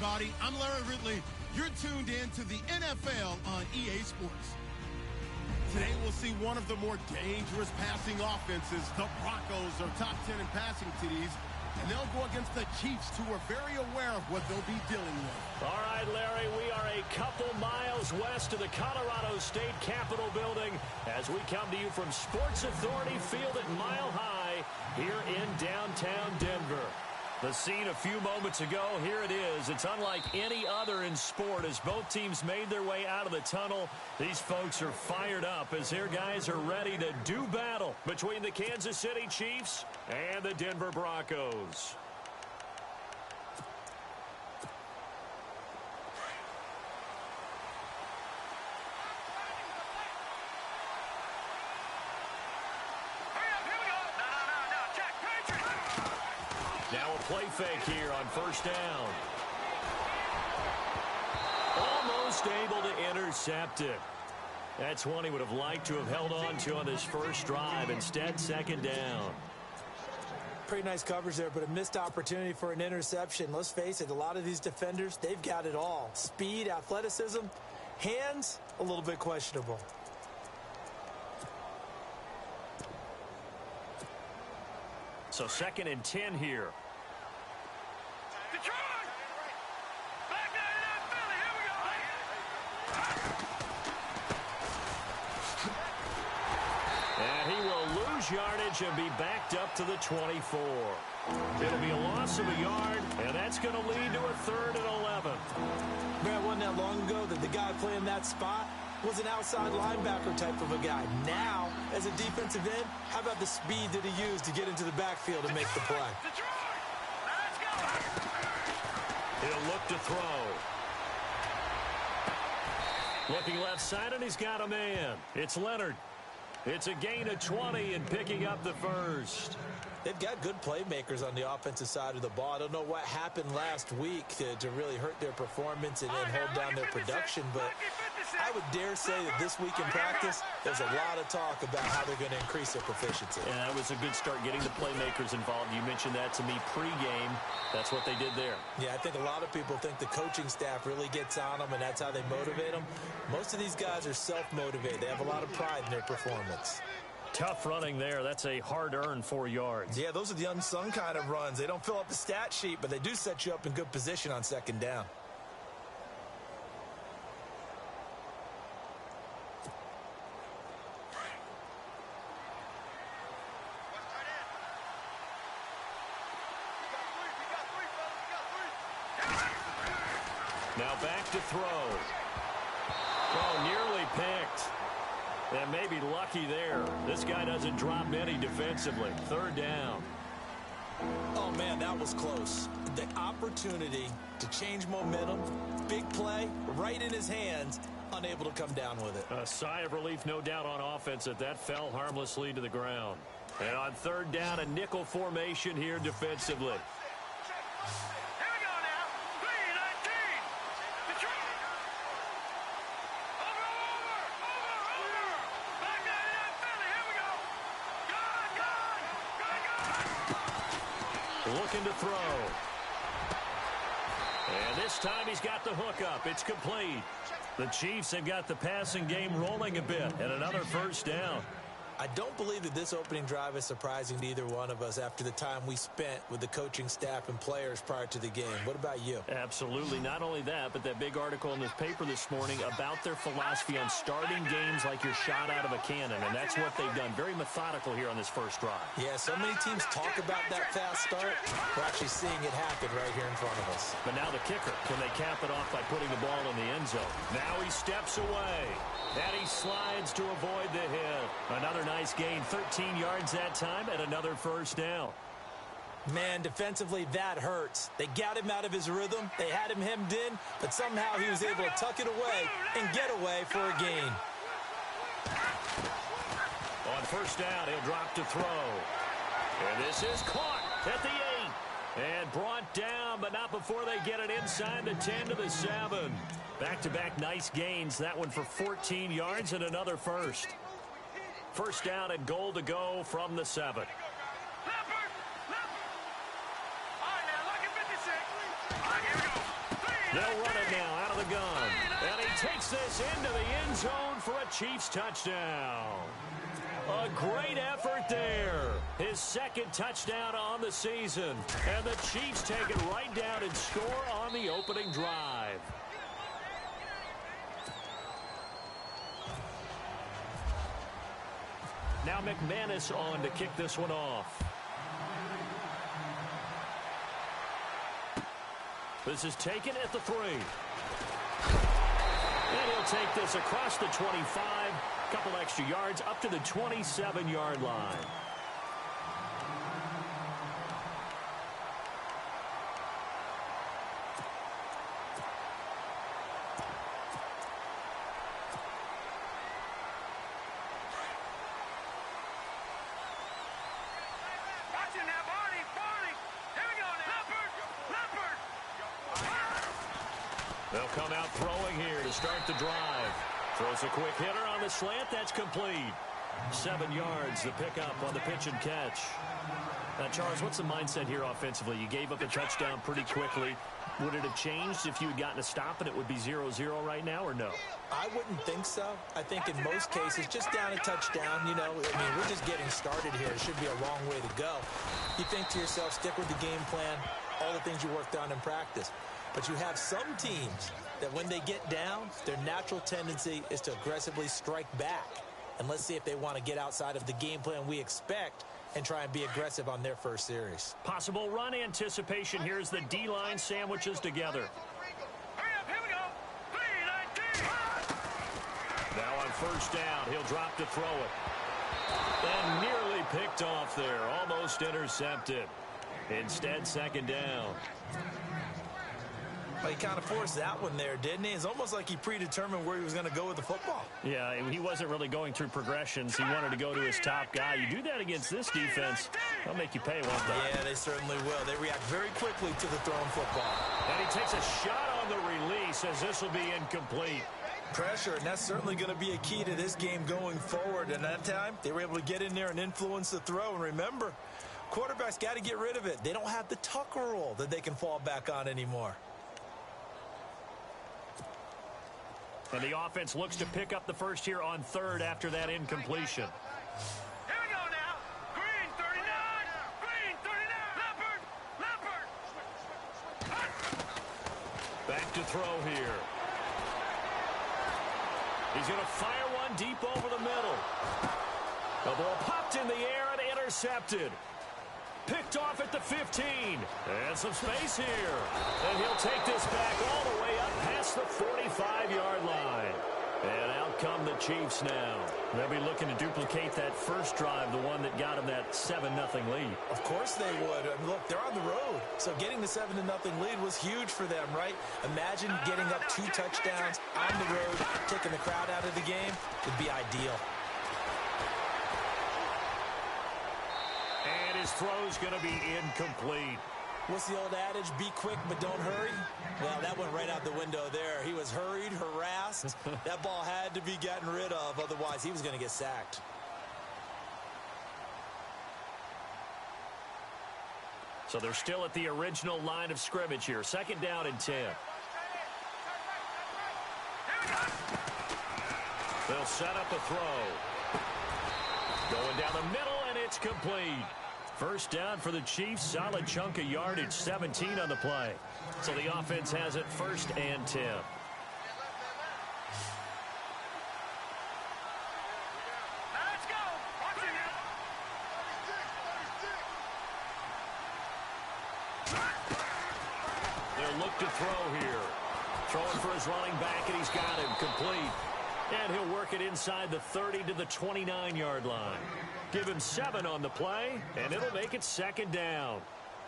everybody. I'm Larry Ridley. You're tuned in to the NFL on EA Sports. Today we'll see one of the more dangerous passing offenses. The Broncos are top 10 in passing TDs, and they'll go against the Chiefs, who are very aware of what they'll be dealing with. All right, Larry, we are a couple miles west of the Colorado State Capitol building as we come to you from Sports Authority Field at Mile High here in downtown Denver. The scene a few moments ago, here it is. It's unlike any other in sport as both teams made their way out of the tunnel. These folks are fired up as their guys are ready to do battle between the Kansas City Chiefs and the Denver Broncos. Now a play fake here on first down. Almost able to intercept it. That's one he would have liked to have held on to on his first drive. Instead, second down. Pretty nice coverage there, but a missed opportunity for an interception. Let's face it, a lot of these defenders, they've got it all. Speed, athleticism, hands, a little bit questionable. So 2nd and 10 here. And he will lose yardage and be backed up to the 24. It'll be a loss of a yard, and that's going to lead to a 3rd and 11. Man, wasn't that long ago that the guy playing that spot was an outside linebacker type of a guy. Now, as a defensive end, how about the speed that he used to get into the backfield and make the play? He'll look to throw. Looking left side, and he's got a man. It's Leonard. It's a gain of 20 and picking up the first. They've got good playmakers on the offensive side of the ball. I don't know what happened last week to really hurt their performance and hold down their production, but I would dare say that this week in practice, there's a lot of talk about how they're going to increase their proficiency. And that was a good start, getting the playmakers involved. You mentioned that to me pregame. That's what they did there. Yeah, I think a lot of people think the coaching staff really gets on them, and that's how they motivate them. Most of these guys are self-motivated. They have a lot of pride in their performance. Tough running there. That's a hard-earned 4 yards. Yeah, those are the unsung kind of runs. They don't fill up the stat sheet, but they do set you up in good position on second down. Now back to throw. Oh, nearly picked. And maybe lucky there. This guy doesn't drop many defensively. 3rd down. Oh, man, that was close. The opportunity to change momentum, big play, right in his hands, unable to come down with it. A sigh of relief, no doubt, on offense that fell harmlessly to the ground. And on 3rd down, a nickel formation here defensively. Looking to throw. And this time he's got the hookup. It's complete. The Chiefs have got the passing game rolling a bit, and another first down. I don't believe that this opening drive is surprising to either one of us after the time we spent with the coaching staff and players prior to the game. What about you? Absolutely. Not only that, but that big article in this paper this morning about their philosophy on starting games like you're shot out of a cannon, and that's what they've done. Very methodical here on this first drive. Yeah, so many teams talk about that fast start. We're actually seeing it happen right here in front of us. But now the kicker. Can they cap it off by putting the ball in the end zone? Now he steps away. And he slides to avoid the hit. Another nice gain, 13 yards that time, and another first down. Man, defensively, that hurts. They got him out of his rhythm. They had him hemmed in, but somehow he was able to tuck it away and get away for a gain. On first down, he'll drop to throw. And this is caught at the 8. And brought down, but not before they get it inside the 10 to the 7. Back-to-back nice gains. That one for 14 yards and another first. First down and goal to go from the 7. They'll run it now out of the gun. And he takes this into the end zone for a Chiefs touchdown. A great effort there. His second touchdown on the season. And the Chiefs take it right down and score on the opening drive. Now McManus on to kick this one off. This is taken at the 3. And he'll take this across the 25. Couple extra yards up to the 27-yard line. They'll come out throwing here to start the drive. Throws a quick hitter on the slant. That's complete. 7 yards, the pickup on the pitch and catch. Now, Charles, what's the mindset here offensively? You gave up a touchdown pretty quickly. Would it have changed if you had gotten a stop and it would be 0-0 right now, or no? I wouldn't think so. I think in most cases, just down a touchdown, you know, I mean, we're just getting started here. It should be a long way to go. You think to yourself, stick with the game plan, all the things you worked on in practice. But you have some teams that when they get down, their natural tendency is to aggressively strike back. And let's see if they want to get outside of the game plan we expect and try and be aggressive on their first series. Possible run anticipation here as the D-line sandwiches together. Now on first down, he'll drop to throw it. And nearly picked off there, almost intercepted. Instead, second down. Well, he kind of forced that one there, didn't he? It's almost like he predetermined where he was going to go with the football. Yeah, he wasn't really going through progressions. He wanted to go to his top guy. You do that against this defense, they'll make you pay, won't they? Yeah, they certainly will. They react very quickly to the thrown football. And he takes a shot on the release as this will be incomplete. Pressure, and that's certainly going to be a key to this game going forward. And that time, they were able to get in there and influence the throw. And remember, quarterbacks got to get rid of it. They don't have the tuck rule that they can fall back on anymore. And the offense looks to pick up the first here on third after that incompletion. Here we go now. Green 39. Green 39. Leopard. Back to throw here. He's going to fire one deep over the middle. The ball popped in the air and intercepted. Picked off at the 15. And some space here. And he'll take this back all the way up past the 45-yard line. And out come the Chiefs now. They'll be looking to duplicate that first drive, the one that got them that 7-0 lead. Of course they would. I mean, look, they're on the road. So getting the 7-0 lead was huge for them, right? Imagine getting up 2 touchdowns on the road, taking the crowd out of the game. Would be ideal. And his throw's going to be incomplete. What's the old adage? Be quick, but don't hurry. Well, that went right out the window there. He was hurried, harassed. That ball had to be gotten rid of. Otherwise, he was going to get sacked. So they're still at the original line of scrimmage here. Second down and 10. They'll set up a throw. Going down the middle, and it's complete. First down for the Chiefs. Solid chunk of yardage. 17 on the play. So the offense has it first and 10. Let's go. Watch it now. They'll look to throw here. Throwing for his running back, and he's got him complete. And he'll work it inside the 30 to the 29-yard line. Give him 7 on the play, and it'll make it second down.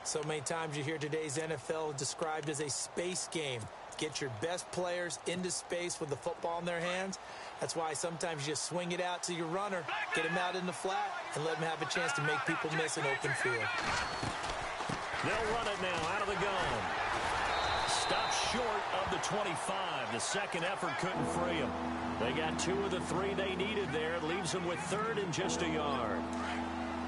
So many times you hear today's NFL described as a space game. Get your best players into space with the football in their hands. That's why sometimes you just swing it out to your runner, get him out in the flat, and let him have a chance to make people miss an open field. They'll run it now out of the gun. Stopped short of the 25. The second effort couldn't free him. They got 2 of the 3 they needed there. It leaves them with third and just a yard.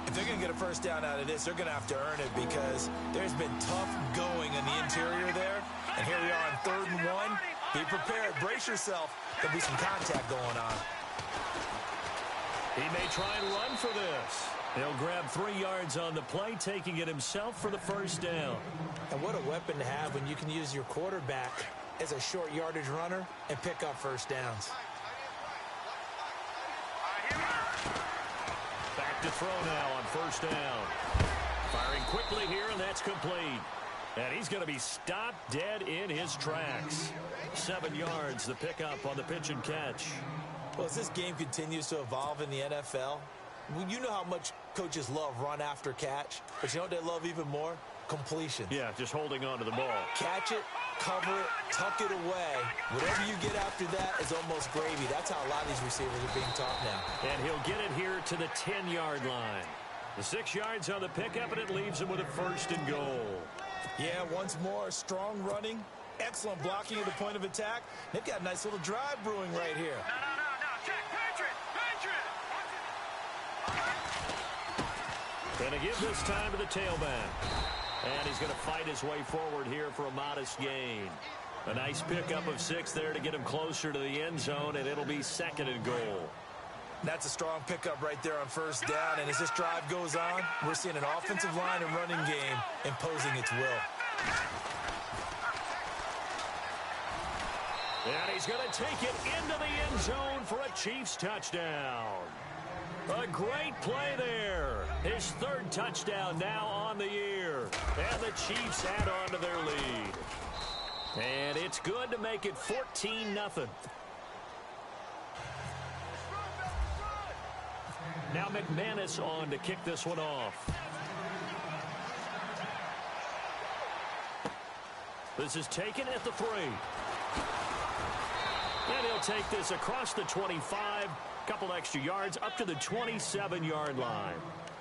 If they're going to get a first down out of this, they're going to have to earn it because there's been tough going in the interior there. And here we are on 3rd and 1. Be prepared. Brace yourself. There'll be some contact going on. He may try and run for this. He'll grab 3 yards on the play, taking it himself for the first down. And what a weapon to have when you can use your quarterback as a short yardage runner and pick up first downs. Back to throw now on 1st down. Firing quickly here, and that's complete. And he's going to be stopped dead in his tracks. 7 yards, the pickup on the pitch and catch. Well, as this game continues to evolve in the NFL, you know how much coaches love run after catch, but you know what they love even more? Completion. Yeah, just holding on to the ball. Catch it, cover it, tuck it away. Whatever you get after that is almost gravy. That's how a lot of these receivers are being taught now. And he'll get it here to the 10-yard line. The 6 yards on the pickup, and it leaves him with a 1st and goal. Yeah, once more, strong running, excellent blocking at the point of attack. They've got a nice little drive brewing right here. No, check, Patriot. Going to give this time to the tailback. And he's going to fight his way forward here for a modest gain. A nice pickup of 6 there to get him closer to the end zone, and it'll be 2nd and goal. That's a strong pickup right there on 1st down. And as this drive goes on, we're seeing an offensive line and running game imposing its will. And he's going to take it into the end zone for a Chiefs touchdown. A great play there. His 3rd touchdown now on the year. And the Chiefs add on to their lead. And it's good to make it 14-0. Now McManus on to kick this one off. This is taken at the 3. And he'll take this across the 25. Couple extra yards up to the 27-yard line.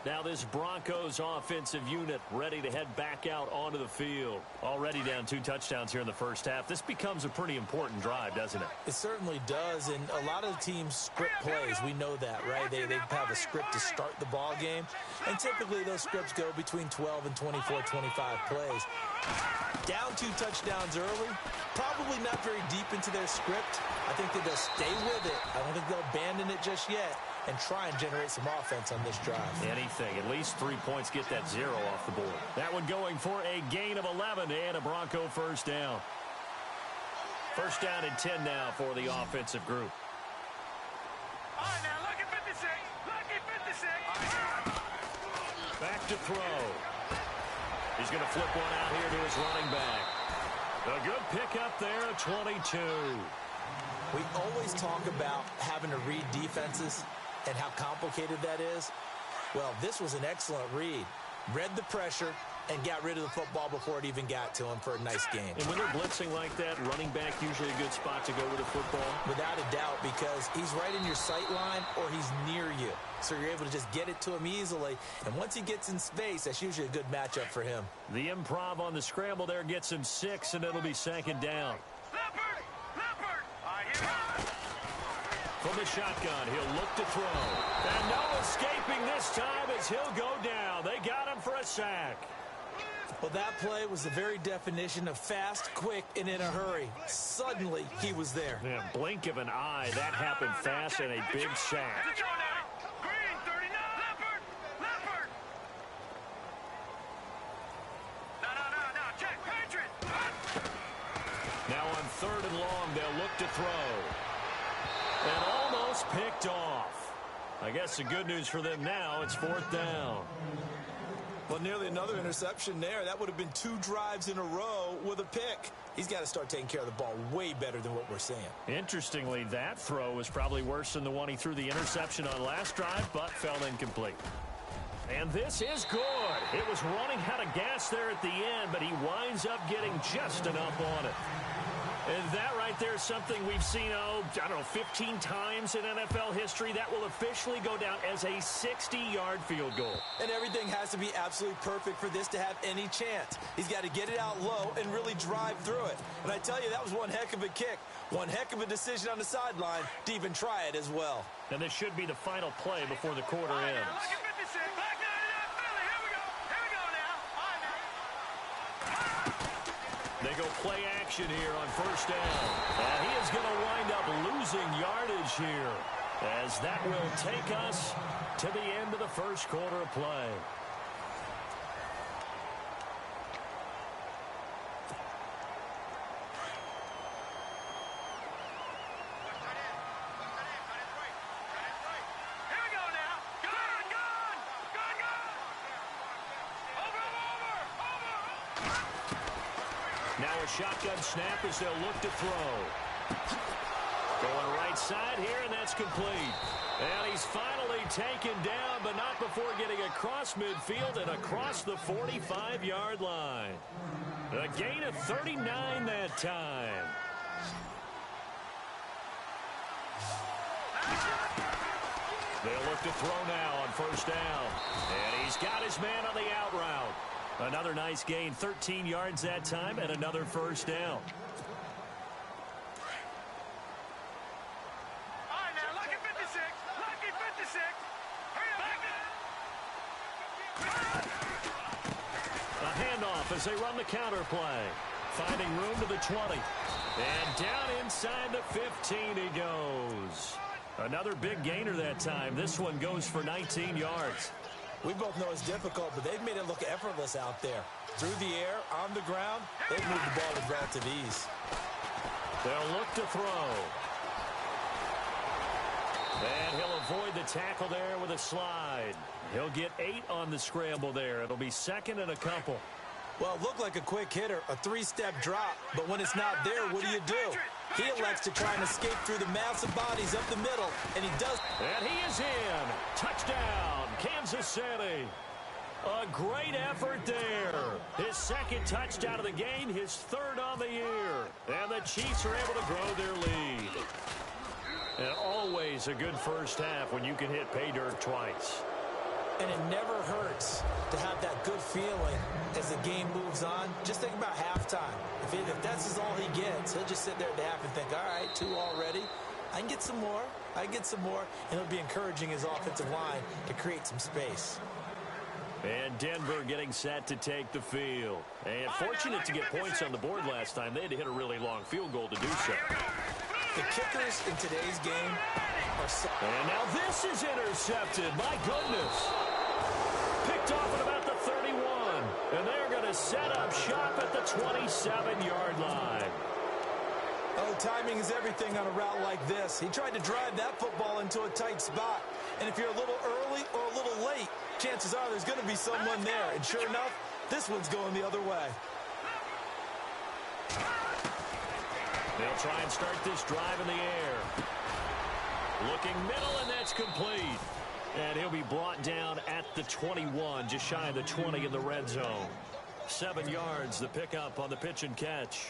Now this Broncos offensive unit ready to head back out onto the field. Already down 2 touchdowns here in the first half. This becomes a pretty important drive, doesn't it? It certainly does, and a lot of the teams script plays. We know that, right? They have a script to start the ball game, and typically those scripts go between 12 and 24, 25 plays. Down 2 touchdowns early, probably not very deep into their script. I think that they'll stay with it. I don't think they'll abandon it just yet and try and generate some offense on this drive. Anything. At least 3 points, get that 0 off the board. That one going for a gain of 11 and a Bronco 1st down. 1st down and 10 now for the offensive group. All right, now, lucky 56. Lucky 56. Back to throw. He's going to flip one out here to his running back. A good pickup there at 22. We always talk about having to read defenses and how complicated that is. Well, this was an excellent read. Read the pressure and got rid of the football before it even got to him for a nice game. And when they're blitzing like that, running back usually a good spot to go with the football? Without a doubt, because he's right in your sight line or he's near you. So you're able to just get it to him easily. And once he gets in space, that's usually a good matchup for him. The improv on the scramble there gets him 6, and it'll be 2nd down. From the shotgun, he'll look to throw. And no escaping this time as he'll go down. They got him for a sack. Well, that play was the very definition of fast, quick, and in a hurry. Suddenly, he was there. Yeah, blink of an eye, that happened fast and a big sack. Green, 39. Leopard. No, check, Patriot. Now on 3rd and long, they'll look to throw. And almost picked off. I guess the good news for them now, it's 4th down. Well, nearly another interception there. That would have been 2 drives in a row with a pick. He's got to start taking care of the ball way better than what we're seeing. Interestingly, that throw was probably worse than the one he threw the interception on last drive, but fell incomplete. And this is good. It was running out of gas there at the end, but he winds up getting just enough on it. And that right there is something we've seen, 15 times in NFL history. That will officially go down as a 60-yard field goal. And everything has to be absolutely perfect for this to have any chance. He's got to get it out low and really drive through it. And I tell you, that was one heck of a kick. One heck of a decision on the sideline to even try it as well. And this should be the final play before the quarter ends. They They go play action here on first down. And he is going to wind up losing yardage here, as that will take us to the end of the first quarter of play. Now a shotgun snap as they'll look to throw. Going right side here, and that's complete. And he's finally taken down, but not before getting across midfield and across the 45-yard line. A gain of 39 that time. They'll look to throw now on first down. And he's got his man on the out route. Another nice gain, 13 yards that time, and another first down. All right, now, lucky 56. Lucky 56. Hurry up. A handoff as they run the counter play. Finding room to the 20. And down inside the 15 he goes. Another big gainer that time. This one goes for 19 yards. We both know it's difficult, but they've made it look effortless out there. Through the air, on the ground, they've moved the ball with relative ease. They'll look to throw. And he'll avoid the tackle there with a slide. He'll get 8 on the scramble there. It'll be second and a couple. Well, it looked like a quick hitter, a 3-step drop, but when it's not there, what do? He elects to try and escape through the massive bodies up the middle, and he does. And he is in. Touchdown, Kansas City. A great effort there. His second touchdown of the game, his third on the year. And the Chiefs are able to grow their lead. And always a good first half when you can hit pay dirt twice. And it never hurts to have that good feeling as the game moves on. Just think about halftime. If that's all he gets, he'll just sit there at the half and think, all right, 2 already. I can get some more. I can get some more. And he'll be encouraging his offensive line to create some space. And Denver getting set to take the field. And fortunate to get points on the board last time. They had to hit a really long field goal to do so. The kickers in today's game are so. And now this is intercepted. My goodness. Picked off at about the 31. And they're going to set up shop at the 27-yard line. Oh, timing is everything on a route like this. He tried to drive that football into a tight spot. And if you're a little early or a little late, chances are there's going to be someone there. And sure enough, this one's going the other way. They'll try and start this drive in the air. Looking middle, and that's complete. And he'll be brought down at the 21, just shy of the 20 in the red zone. 7 yards, the pickup on the pitch and catch.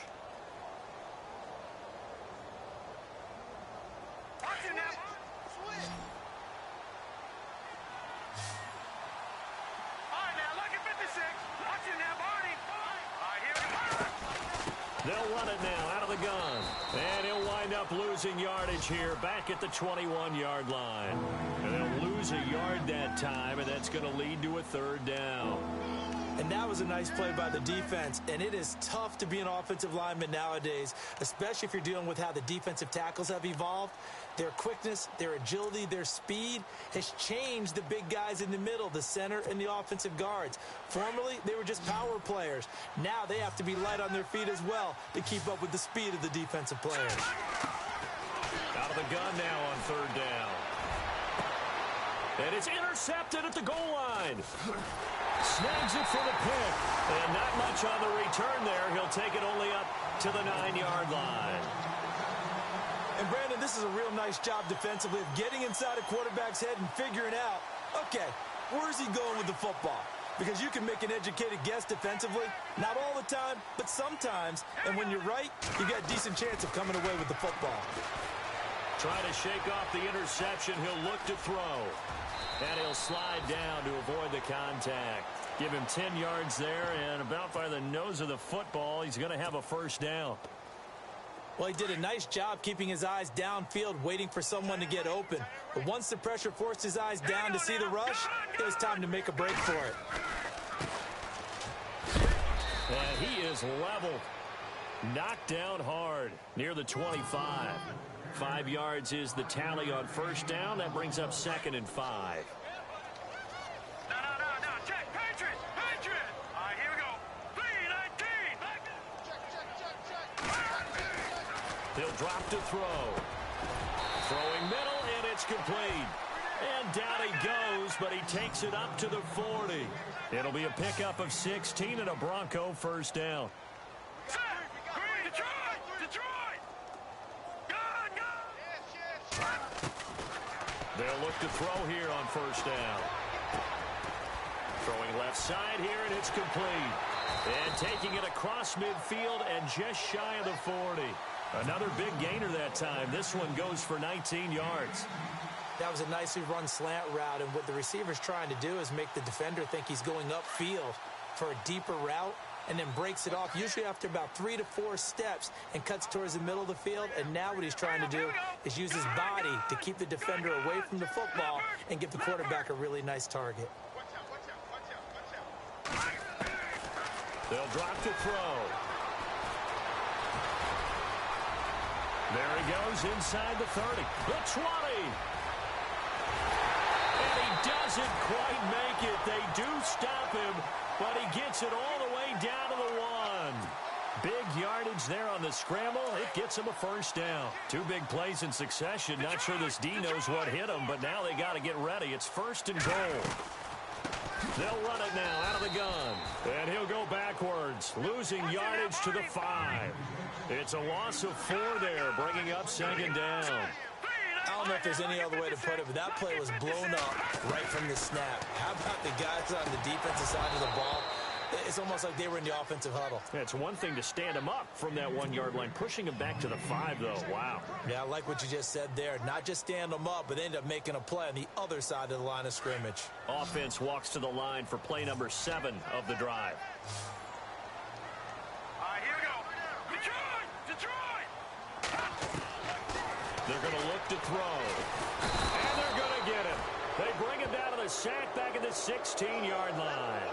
They'll run it now out of the gun. And he'll wind up losing yardage here back at the 21-yard line. And they'll lose a yard that time, and that's going to lead to a third down. And that was a nice play by the defense. And it is tough to be an offensive lineman nowadays, especially if you're dealing with how the defensive tackles have evolved. Their quickness, their agility, their speed has changed the big guys in the middle, the center and the offensive guards. Formerly, they were just power players. Now they have to be light on their feet as well to keep up with the speed of the defensive players. Out of the gun now on third down. And it's intercepted at the goal line. Snags it for the pick. And not much on the return there. He'll take it only up to the 9-yard line. And, Brandon, this is a real nice job defensively of getting inside a quarterback's head and figuring out, okay, where's he going with the football? Because you can make an educated guess defensively. Not all the time, but sometimes. And when you're right, you got a decent chance of coming away with the football. Try to shake off the interception. He'll look to throw. And he'll slide down to avoid the contact. Give him 10 yards there, and about by the nose of the football, he's going to have a first down. Well, he did a nice job keeping his eyes downfield, waiting for someone to get open. But once the pressure forced his eyes down to see the rush, it was time to make a break for it. And he is leveled. Knocked down hard near the 25. 5 yards is the tally on first down. That brings up 2nd and 5. No. Check. Patriot. All right, here we go. 3-19. He'll drop to throw. Throwing middle, and it's complete. And down he goes, but he takes it up to the 40. It'll be a pickup of 16 and a Bronco first down. Detroit! Go! They'll look to throw here on first down. Throwing left side here, and it's complete. And taking it across midfield and just shy of the 40. Another big gainer that time. This one goes for 19 yards. That was a nicely run slant route, and what the receiver's trying to do is make the defender think he's going upfield for a deeper route, and then breaks it off, usually after about 3 to 4 steps, and cuts towards the middle of the field. And now what he's trying to do is use his body to keep the defender away from the football and give the quarterback a really nice target. They'll drop to throw. There he goes inside the 30. The 20. And he doesn't quite make it. They do stop him, but he gets it all the way down to the 1. Big yardage there on the scramble. It gets him a first down. 2 big plays in succession. Not sure this D knows what hit him, but now they got to get ready. It's 1st and goal. They'll run it now out of the gun. And he'll go backwards, losing yardage to the 5. It's a loss of 4 there, bringing up 2nd down. I don't know if there's any other way to put it, but that play was blown up right from the snap. How about the guys on the defensive side of the ball? It's almost like they were in the offensive huddle. It's one thing to stand him up from that 1-yard line. Pushing him back to the 5, though. Wow. Yeah, I like what you just said there. Not just stand them up, but end up making a play on the other side of the line of scrimmage. Offense walks to the line for play number 7 of the drive. All right, here we go. Detroit! They're going to look to throw. And they're going to get him. They bring him down to the sack back at the 16-yard line.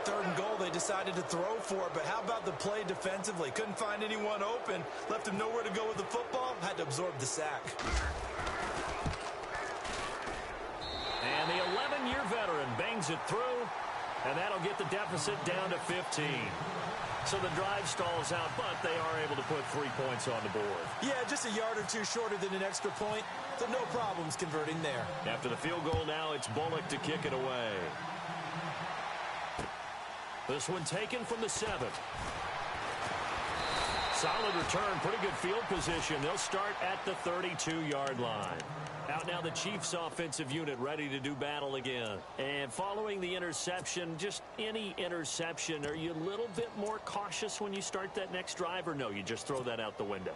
3rd and goal, they decided to throw for it, but how about the play defensively? Couldn't find anyone open, left him nowhere to go with the football, had to absorb the sack. And the 11-year veteran bangs it through, and that'll get the deficit down to 15. So the drive stalls out, but they are able to put 3 points on the board. Yeah, just a yard or 2 shorter than an extra point, so no problems converting there. After the field goal now, it's Bullock to kick it away. This one taken from the 7. Solid return, pretty good field position. They'll start at the 32-yard line. Out now the Chiefs offensive unit ready to do battle again. And following the interception, just any interception, are you a little bit more cautious when you start that next drive, or no, you just throw that out the window?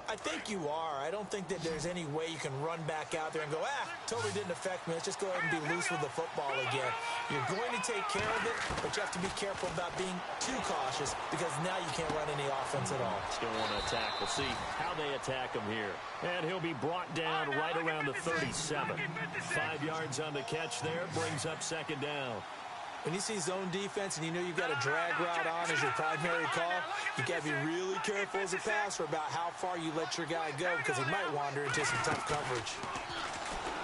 I think you are. I don't think that there's any way you can run back out there and go, totally didn't affect me. Let's just go ahead and be loose with the football again. You're going to take care of it, but you have to be careful about being too cautious because now you can't run any offense at all. Still want to attack. We'll see how they attack him here. And he'll be brought down right around the 37. 5 yards on the catch there, brings up 2nd down. When you see zone defense and you know you've got a drag route on as your primary call, you got to be really careful as a passer about how far you let your guy go because he might wander into some tough coverage.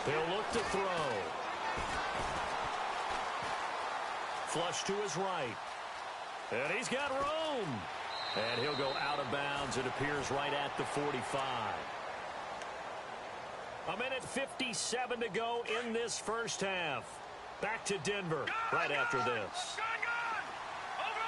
They'll look to throw. Flush to his right. And he's got room. And he'll go out of bounds. It appears right at the 45. 1:57 to go in this first half. Back to Denver right after this. Over!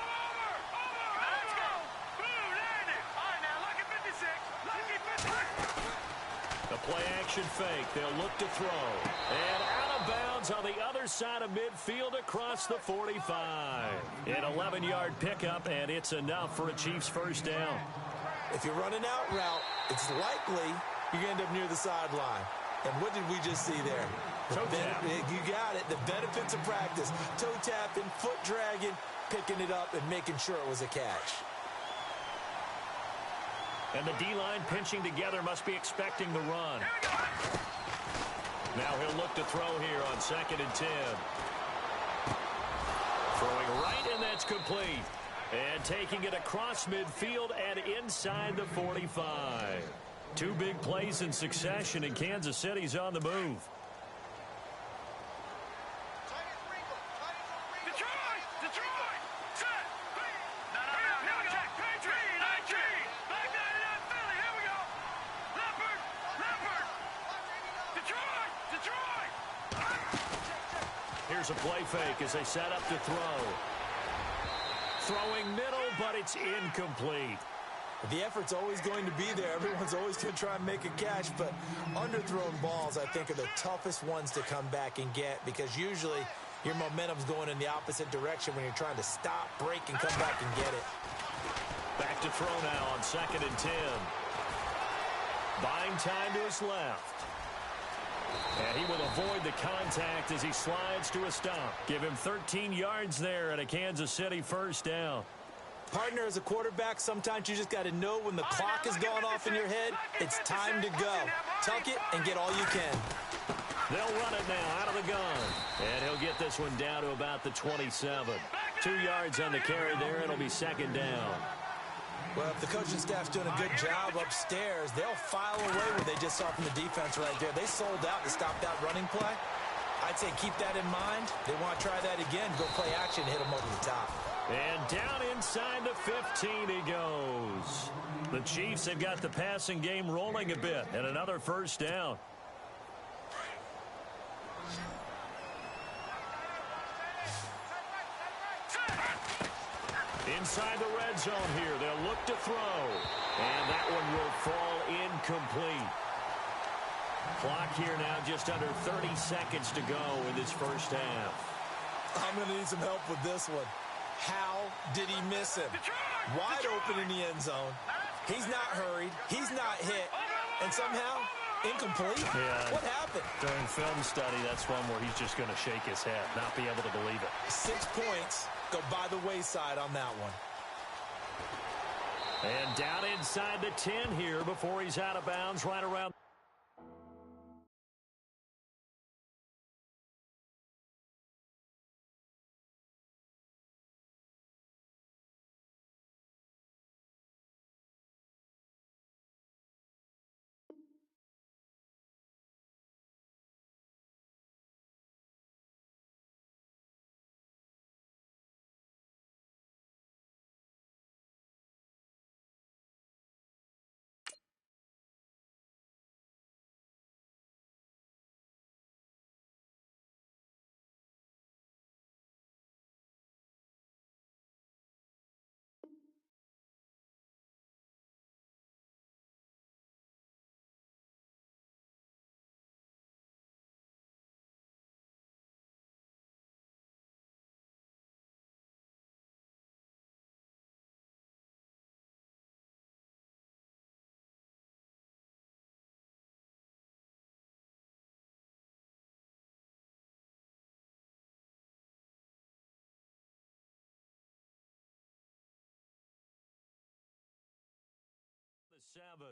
Let's go! Boom, landed! All right, now, lucky 56. Lucky 56. The play action fake. They'll look to throw. And out of bounds on the other side of midfield across the 45. An 11-yard pickup, and it's enough for a Chiefs first down. If you run an out route, it's likely you're going to end up near the sideline. And what did we just see there? You got it. The benefits of practice. Toe tapping, foot dragging, picking it up, and making sure it was a catch. And the D-line pinching together must be expecting the run. Now he'll look to throw here on 2nd and 10. Throwing right, and that's complete. And taking it across midfield and inside the 45. Two big plays in succession, and Kansas City's on the move. Detroit! Set! No, here we go. Patriot! Back 99 Philly, here we go. Leopard! Detroit! Here's a play fake as they set up to throw. Throwing middle, but it's incomplete. The effort's always going to be there. Everyone's always going to try and make a catch, but underthrown balls, I think, are the toughest ones to come back and get because usually your momentum's going in the opposite direction when you're trying to stop, break, and come back and get it. Back to throw now on 2nd and 10. Buying time to his left. And he will avoid the contact as he slides to a stop. Give him 13 yards there and a Kansas City first down. Partner, as a quarterback, sometimes you just got to know when the clock has gone off in your head, it's time to go. Tuck it and get all you can. They'll run it now out of the gun. And he'll get this one down to about the 27. 2 yards on the carry there. It'll be 2nd down. Well, if the coaching staff's doing a good job upstairs, they'll file away what they just saw from the defense right there. They sold out to stop that running play. I'd say keep that in mind. They want to try that again. Go play action, hit them over the top. And down inside the 15 he goes. The Chiefs have got the passing game rolling a bit, and another first down. Inside the red zone here, they'll look to throw. And that one will fall incomplete. Clock here now just under 30 seconds to go in this first half. I'm going to need some help with this one. How did he miss him? Wide open in the end zone. He's not hurried. He's not hit. And somehow, incomplete? Yeah. What happened? During film study, that's one where he's just going to shake his head, not be able to believe it. 6 points go by the wayside on that one. And down inside the 10 here before he's out of bounds right around. The 7.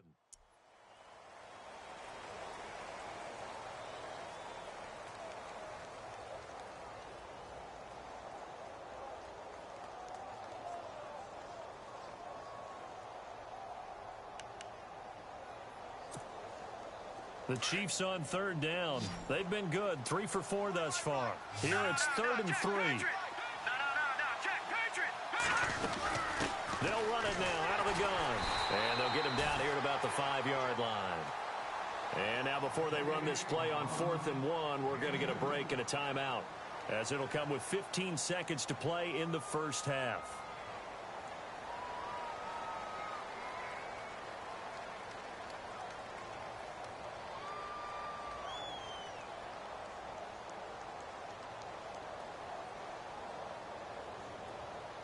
The Chiefs on 3rd down. They've been good, 3 for 4 thus far. Here it's 3rd and 3. They'll run it now out of the gun. And they'll get him down here at about the 5-yard line. And now before they run this play on 4th and 1, we're going to get a break and a timeout, as it'll come with 15 seconds to play in the first half.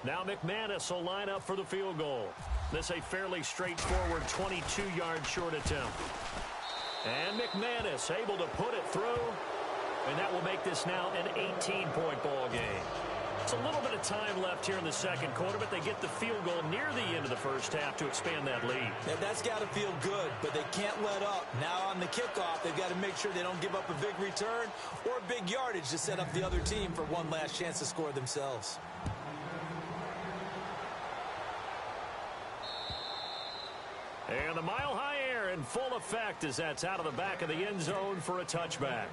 Now McManus will line up for the field goal. This a fairly straightforward 22-yard short attempt. And McManus able to put it through. And that will make this now an 18-point ball game. It's a little bit of time left here in the second quarter, but they get the field goal near the end of the first half to expand that lead. Yeah, that's got to feel good, but they can't let up. Now on the kickoff, they've got to make sure they don't give up a big return or big yardage to set up the other team for one last chance to score themselves. And the mile-high air in full effect as that's out of the back of the end zone for a touchback.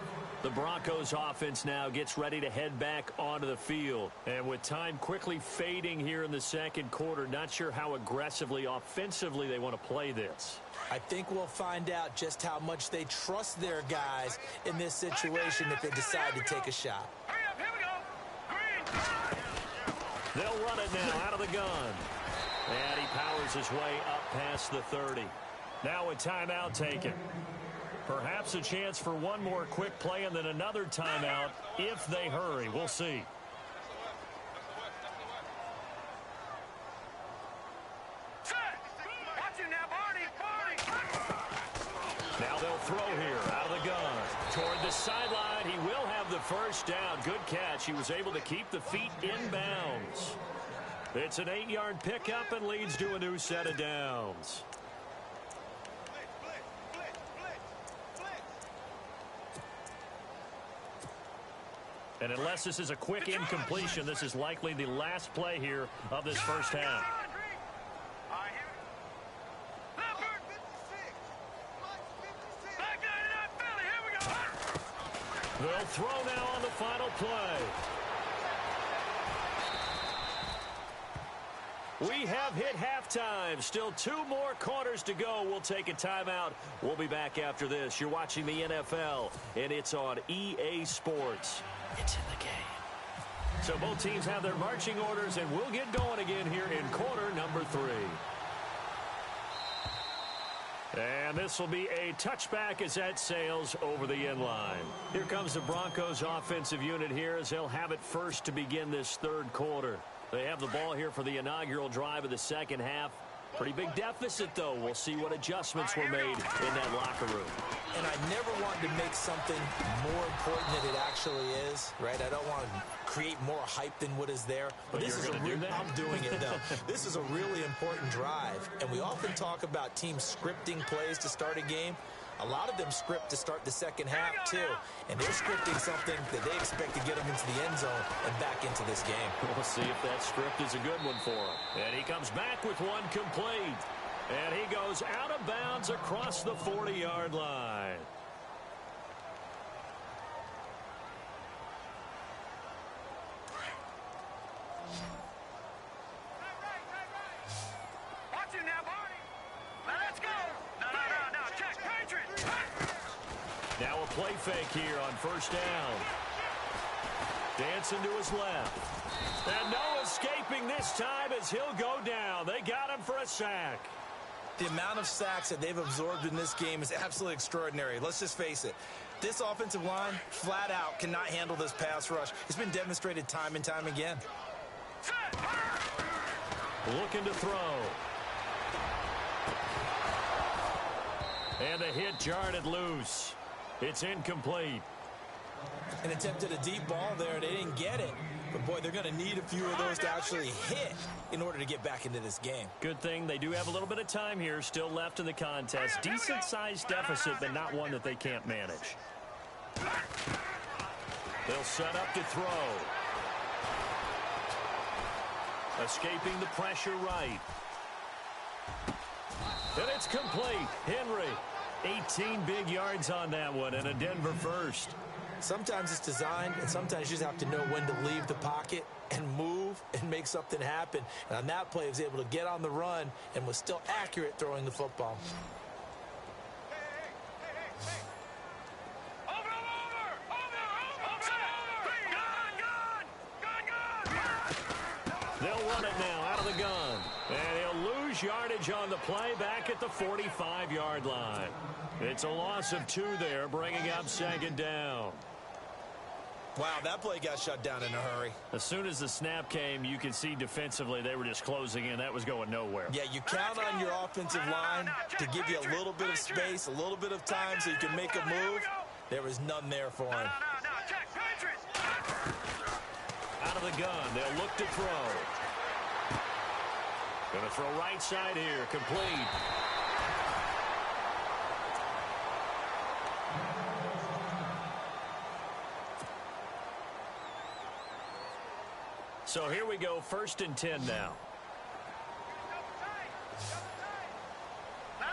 The Broncos offense now gets ready to head back onto the field. And with time quickly fading here in the second quarter, not sure how aggressively, offensively they want to play this. I think we'll find out just how much they trust their guys in this situation if they decide to take a shot. Hurry up, here we go. Green. They'll run it now out of the gun. And he powers his way up past the 30. Now a timeout taken. Perhaps a chance for one more quick play and then another timeout if they hurry. We'll see. Set. Watch him now, Barney. Now they'll throw here out of the gun. Toward the sideline, he will have the first down. Good catch. He was able to keep the feet in bounds. It's an 8-yard pickup and leads to a new set of downs. And unless this is a quick incompletion, this is likely the last play here of this first half. They'll throw now on the final play. We have hit halftime. Still 2 more quarters to go. We'll take a timeout. We'll be back after this. You're watching the NFL, and it's on EA Sports. It's in the game. So both teams have their marching orders, and we'll get going again here in quarter number 3. And this will be a touchback as that sails over the end line. Here comes the Broncos offensive unit here as they'll have it first to begin this third quarter. They have the ball here for the inaugural drive of the second half. Pretty big deficit, though. We'll see what adjustments were made in that locker room. And I never wanted to make something more important than it actually is, right? I don't want to create more hype than what is there. But this is I'm doing it, though. This is a really important drive. And we often talk about teams scripting plays to start a game. A lot of them script to start the second half, too. And they're scripting something that they expect to get them into the end zone and back into this game. We'll see if that script is a good one for him. And he comes back with one complete. And he goes out of bounds across the 40-yard line. Watch him now, Barney. Now let's go. No. Check. Patriots. Now a play fake here on first down. Dancing to his left. And no escaping this time as he'll go down. They got him for a sack. The amount of sacks that they've absorbed in this game is absolutely extraordinary. Let's just face it. This offensive line, flat out, cannot handle this pass rush. It's been demonstrated time and time again. Looking to throw. And the hit jarred it loose. It's incomplete. And attempted a deep ball there. They didn't get it. But, boy, they're going to need a few of those to actually hit in order to get back into this game. Good thing they do have a little bit of time here still left in the contest. Decent-sized deficit, but not one that they can't manage. They'll set up to throw. Escaping the pressure right. And it's complete. Henry, 18 big yards on that one and a Denver first. Sometimes it's designed, and sometimes you just have to know when to leave the pocket and move and make something happen. And on that play, he was able to get on the run and was still accurate throwing the football. They'll run it now out of the gun. And he'll lose yardage on the play back at the 45-yard line. It's a loss of 2 there, bringing up second down. Wow, that play got shut down in a hurry. As soon as the snap came, you could see defensively they were just closing in. That was going nowhere. Yeah, you count on your offensive line to give you a little bit of space, a little bit of time so you can make a move. There was none there for him. Out of the gun, they'll look to throw. Going to throw right side here, complete. So here we go, 1st and 10 now. Now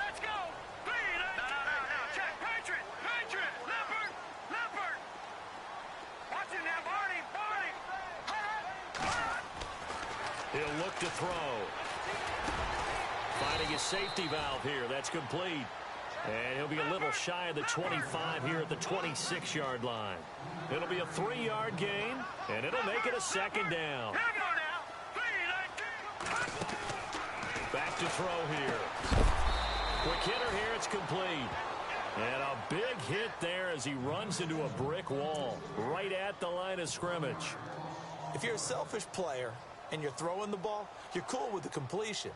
He'll look to throw. Finding his safety valve here. That's complete. And he'll be a little shy of the 25 here at the 26-yard line. It'll be a 3-yard gain, and it'll make it a second down. Back to throw here. Quick hitter here. It's complete. And a big hit there as he runs into a brick wall right at the line of scrimmage. If you're a selfish player and you're throwing the ball, you're cool with the completion.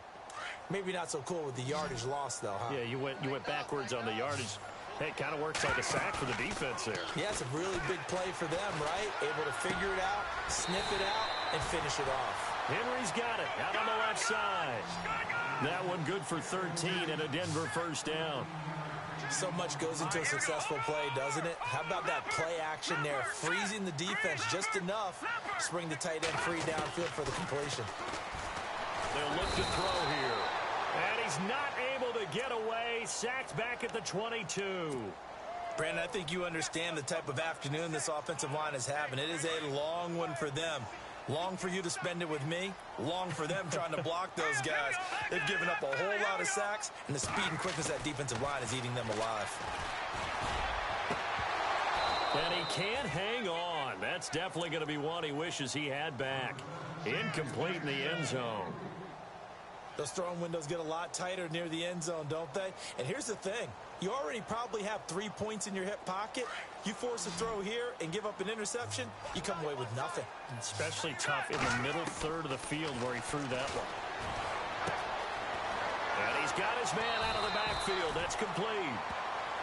Maybe not so cool with the yardage loss, though, huh? Yeah, you went backwards on the yardage. Hey, it kind of works like a sack for the defense there. Yeah, it's a really big play for them, right? Able to figure it out, sniff it out, and finish it off. Henry's got it out on the left side. That one good for 13 and a Denver first down. So much goes into a successful play, doesn't it? How about that play action there, freezing the defense just enough to bring the tight end free downfield for the completion. They'll look to throw here. And he's not able to get away. Sacked back at the 22. Brandon, I think you understand the type of afternoon this offensive line is having. It is a long one for them. Long for you to spend it with me. Long for them trying to block those guys. They've given up a whole lot of sacks, and the speed and quickness of that defensive line is eating them alive. And he can't hang on. That's definitely going to be one he wishes he had back. Incomplete in the end zone. Those throwing windows get a lot tighter near the end zone, don't they? And here's the thing. You already probably have 3 points in your hip pocket. You force a throw here and give up an interception, you come away with nothing. Especially tough in the middle third of the field where he threw that one. And he's got his man out of the backfield. That's complete.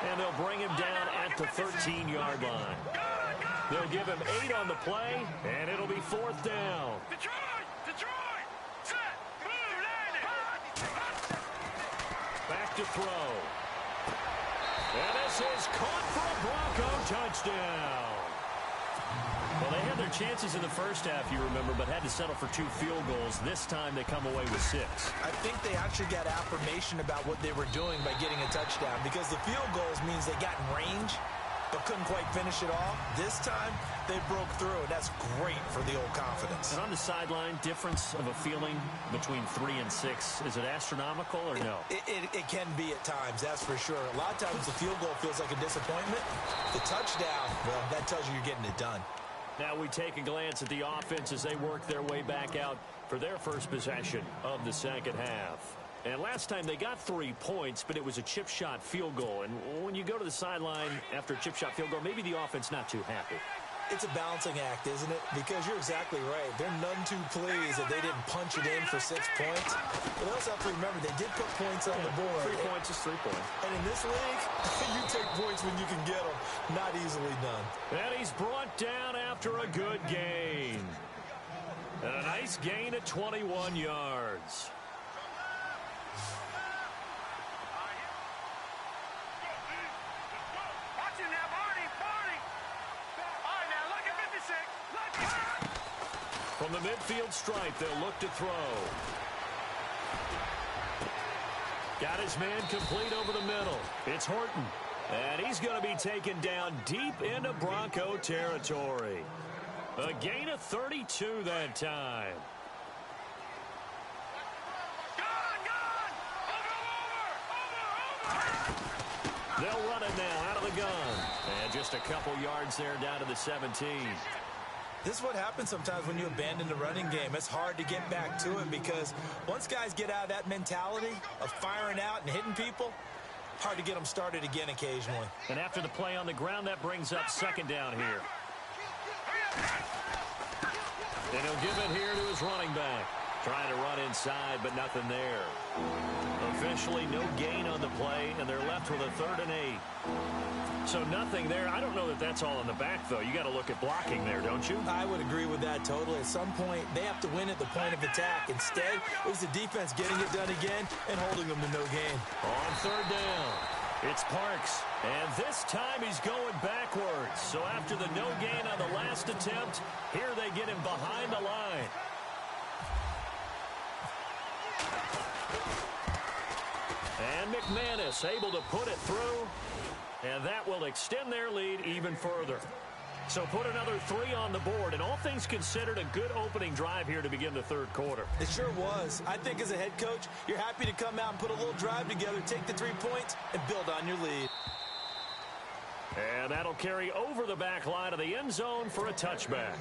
And they'll bring him down at the 13-yard line. They'll give him 8 on the play, and it'll be 4th down. Detroit! Set! Blue landing! Back to throw. And this is caught for a Bronco touchdown. Well, they had their chances in the first half, you remember, but had to settle for 2 field goals. This time they come away with 6. I think they actually got affirmation about what they were doing by getting a touchdown, because the field goals means they got in range but couldn't quite finish it off. This time, they broke through, and that's great for the old confidence. And on the sideline, difference of a feeling between 3 and 6, is it astronomical or no? It can be at times, that's for sure. A lot of times the field goal feels like a disappointment. The touchdown, well, that tells you you're getting it done. Now we take a glance at the offense as they work their way back out for their first possession of the second half. And last time they got 3 points, but it was a chip shot field goal. And when you go to the sideline after a chip shot field goal, maybe the offense not too happy. It's a balancing act, isn't it? Because you're exactly right. They're none too pleased that they didn't punch it in for 6 points. But they also have to remember they did put points on the board. 3 points is 3 points. And in this league, you take points when you can get them. Not easily done. And he's brought down after a good gain. And a nice gain at 21 yards. From the midfield stripe, they'll look to throw. Got his man complete over the middle. It's Horton. And he's going to be taken down deep into Bronco territory. A gain of 32 that time. They'll run it now out of the gun. And just a couple yards there down to the 17. This is what happens sometimes when you abandon the running game. It's hard to get back to it because once guys get out of that mentality of firing out and hitting people, hard to get them started again occasionally. And after the play on the ground, that brings up second down here. And he'll give it here to his running back. Trying to run inside, but nothing there. Officially no gain on the play, and they're left with a 3rd and 8. So nothing there. I don't know that that's all in the back, though. You got to look at blocking there, don't you? I would agree with that totally. At some point, they have to win at the point of attack. Instead, it was the defense getting it done again and holding them to no gain. On 3rd down, it's Parks. And this time he's going backwards. So after the no gain on the last attempt, here they get him behind the line. And McManus able to put it through. And that will extend their lead even further. So put another 3 on the board, and all things considered, a good opening drive here to begin the third quarter. It sure was. I think as a head coach, you're happy to come out and put a little drive together, take the 3 points, and build on your lead. And that'll carry over the back line of the end zone for a touchback.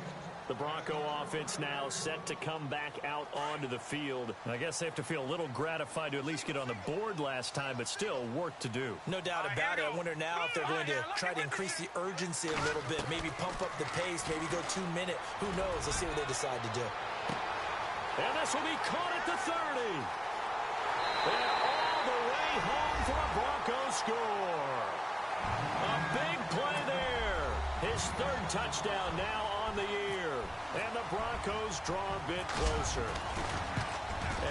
The Bronco offense now set to come back out onto the field. I guess they have to feel a little gratified to at least get on the board last time, but still work to do. No doubt about it. I wonder now if they're going to try to increase the urgency a little bit, maybe pump up the pace, maybe go 2-minute. Who knows? Let's see what they decide to do. And this will be caught at the 30. And all the way home for a Bronco score. A big play there. His third touchdown now on the year. And the Broncos draw a bit closer.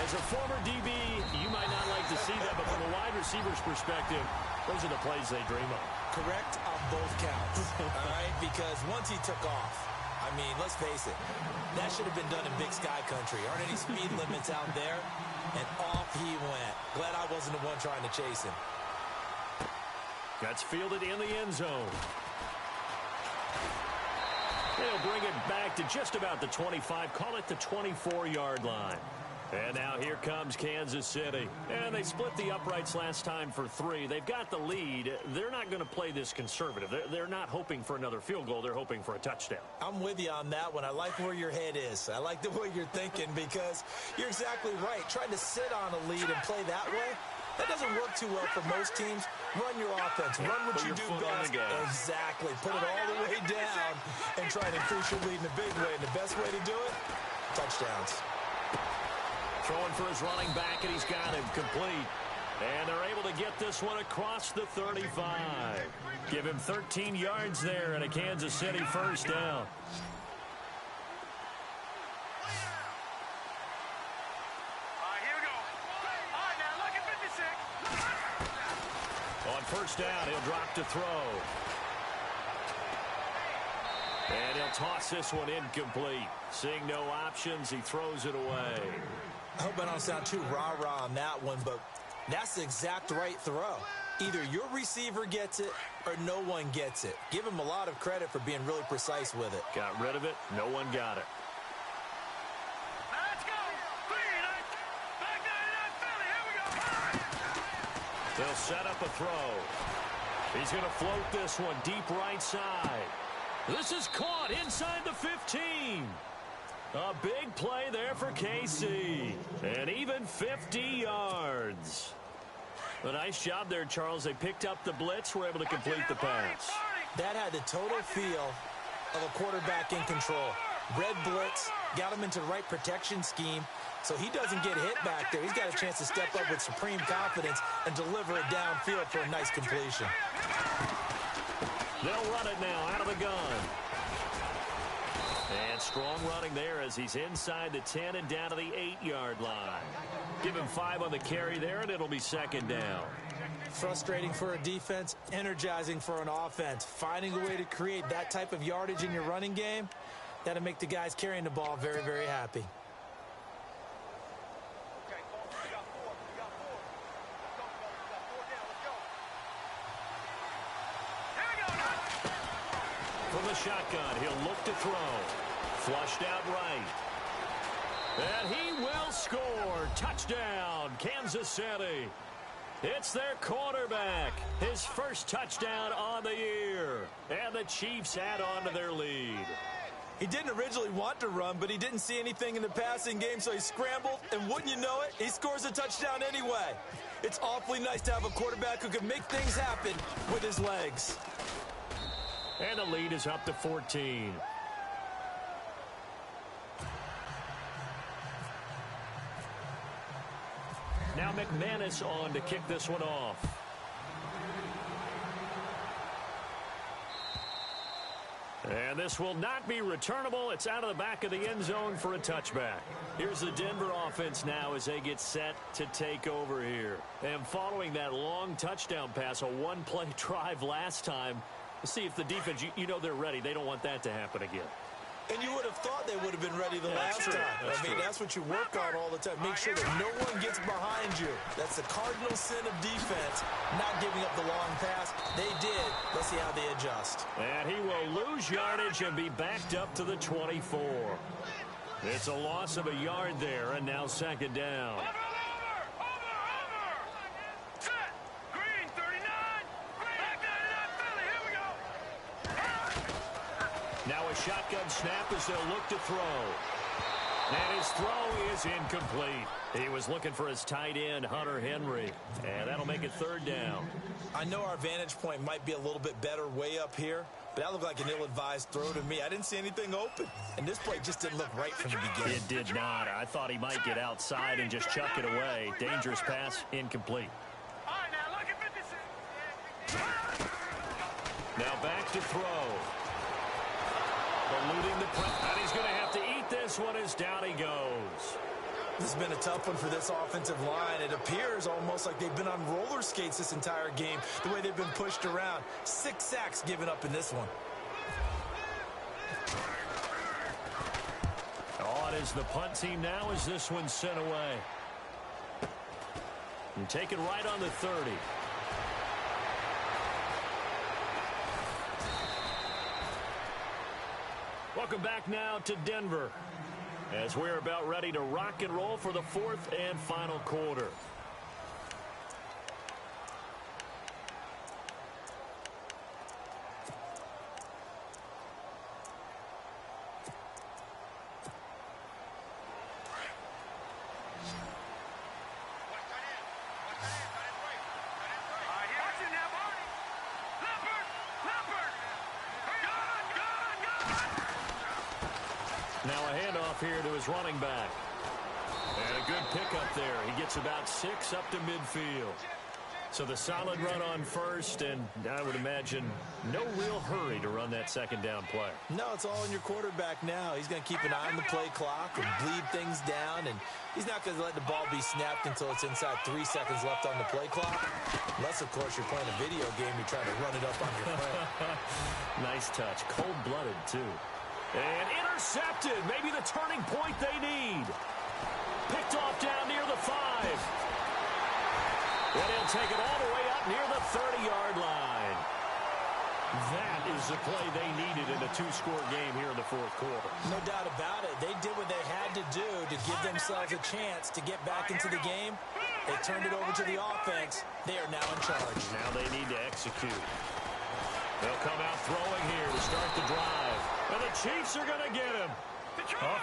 As a former DB, you might not like to see that, but from a wide receiver's perspective, those are the plays they dream of. Correct on both counts, all right? Because once he took off, I mean, let's face it, that should have been done in Big Sky Country. Aren't any speed limits out there? And off he went. Glad I wasn't the one trying to chase him. That's fielded in the end zone. They'll bring it back to just about the 25, call it the 24-yard line. And now here comes Kansas City. And they split the uprights last time for 3. They've got the lead. They're not going to play this conservative. They're not hoping for another field goal. They're hoping for a touchdown. I'm with you on that one. I like where your head is. I like the way you're thinking because you're exactly right. Trying to sit on a lead and play that way, that doesn't work too well for most teams. Run your offense. Run what you do best. Exactly. Put it all the way down and try and increase your lead in a big way. And the best way to do it, touchdowns. Throwing for his running back, and he's got him complete. And they're able to get this one across the 35. Give him 13 yards there and a Kansas City first down. First down, he'll drop to throw. And he'll toss this one incomplete. Seeing no options, he throws it away. I hope I don't sound too rah-rah on that one, but that's the exact right throw. Either your receiver gets it or no one gets it. Give him a lot of credit for being really precise with it. Got rid of it. No one got it. They'll set up a throw. He's going to float this one deep right side. This is caught inside the 15. A big play there for KC. And even 50 yards. A nice job there, Charles. They picked up the blitz, were able to complete the pass. That had the total feel of a quarterback in control. Red blitz, got him into the right protection scheme, so he doesn't get hit back there. He's got a chance to step up with supreme confidence and deliver it downfield for a nice completion. They'll run it now out of the gun. And strong running there as he's inside the 10 and down to the 8-yard line. Give him 5 on the carry there, and it'll be second down. Frustrating for a defense, energizing for an offense. Finding a way to create that type of yardage in your running game, that'll make the guys carrying the ball very, very happy. From the shotgun, he'll look to throw. Flushed out right. And he will score. Touchdown, Kansas City. It's their quarterback. His first touchdown on the year. And the Chiefs add on to their lead. He didn't originally want to run, but he didn't see anything in the passing game, so he scrambled, and wouldn't you know it, he scores a touchdown anyway. It's awfully nice to have a quarterback who can make things happen with his legs. And the lead is up to 14. Now McManus on to kick this one off. And this will not be returnable. It's out of the back of the end zone for a touchback. Here's the Denver offense now as they get set to take over here. And following that long touchdown pass, a one-play drive last time, let's see if the defense, you know they're ready. They don't want that to happen again. And you would have thought they would have been ready the last time. That's what you work on all the time. Make sure that no one gets behind you. That's the cardinal sin of defense, not giving up the long pass. They did. Let's see how they adjust. And he will lose yardage and be backed up to the 24. It's a loss of a yard there, and now second down. Now a shotgun snap as they'll look to throw. And his throw is incomplete. He was looking for his tight end, Hunter Henry. And that'll make it third down. I know our vantage point might be a little bit better way up here, but that looked like an ill-advised throw to me. I didn't see anything open. And this play just didn't look right from the beginning. It did not. I thought he might get outside and just chuck it away. Dangerous pass, incomplete. Now back to throw. Eluding the press, and he's going to have to eat this one as down he goes. This has been a tough one for this offensive line. It appears almost like they've been on roller skates this entire game, the way they've been pushed around. 6 sacks given up in this one. On is the punt team now as this one's sent away. And taken right on the 30. Welcome back now to Denver as we're about ready to rock and roll for the fourth and final quarter. Now a handoff here to his running back. And a good pickup there. He gets about 6 up to midfield. So the solid run on first, and I would imagine no real hurry to run that second down play. No, it's all on your quarterback now. He's going to keep an eye on the play clock and bleed things down, and he's not going to let the ball be snapped until it's inside 3 seconds left on the play clock. Unless, of course, you're playing a video game, you're trying to run it up on your friend. Nice touch. Cold-blooded, too. And intercepted. Maybe the turning point they need. Picked off down near the 5. And he'll take it all the way up near the 30-yard line. That is the play they needed in a 2-score game here in the fourth quarter. No doubt about it. They did what they had to do to give themselves a chance to get back into the game. They turned it over to the offense. They are now in charge. Now they need to execute. They'll come out throwing here to start the drive. And the Chiefs are going to get him.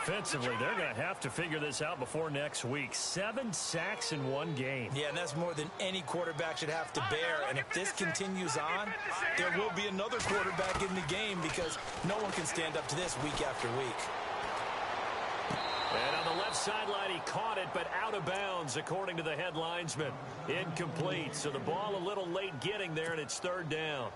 Offensively, they're going to have to figure this out before next week. 7 sacks in 1 game. Yeah, and that's more than any quarterback should have to bear. And if this continues on, there will be another quarterback in the game because no one can stand up to this week after week. And on the left sideline, he caught it, but out of bounds, according to the head linesman. Incomplete, so the ball a little late getting there, and it's third down.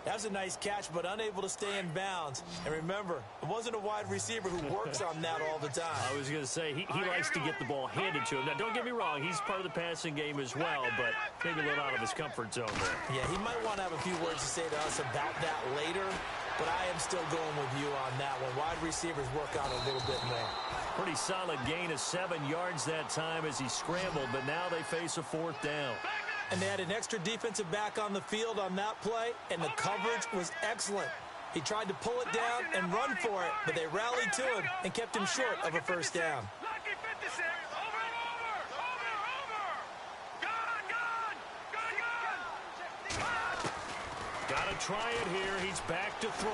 That was a nice catch, but unable to stay in bounds. And remember, it wasn't a wide receiver who works on that all the time. I was going to say, he likes to get the ball handed to him. Now, don't get me wrong, he's part of the passing game as well, but maybe a little out of his comfort zone there. Yeah, he might want to have a few words to say to us about that later, but I am still going with you on that one. Wide receivers work on a little bit more. Pretty solid gain of 7 yards that time as he scrambled, but now they face a 4th down. And they had an extra defensive back on the field on that play, and the coverage was excellent. He tried to pull it down and run for it, but they rallied to him and kept him short of a first down. Got to try it here. He's back to throw.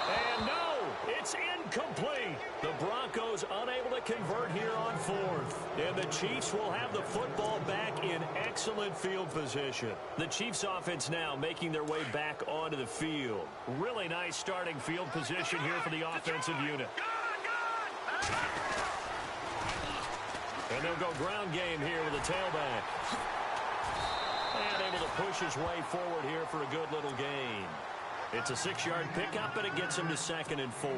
And no, it's incomplete. The Broncos unable to convert here on 4th. And the Chiefs will have the football back in excellent field position. The Chiefs offense now making their way back onto the field. Really nice starting field position here for the offensive unit. And they'll go ground game here with a tailback. And able to push his way forward here for a good little gain. It's a 6-yard pickup, and it gets him to 2nd and 4.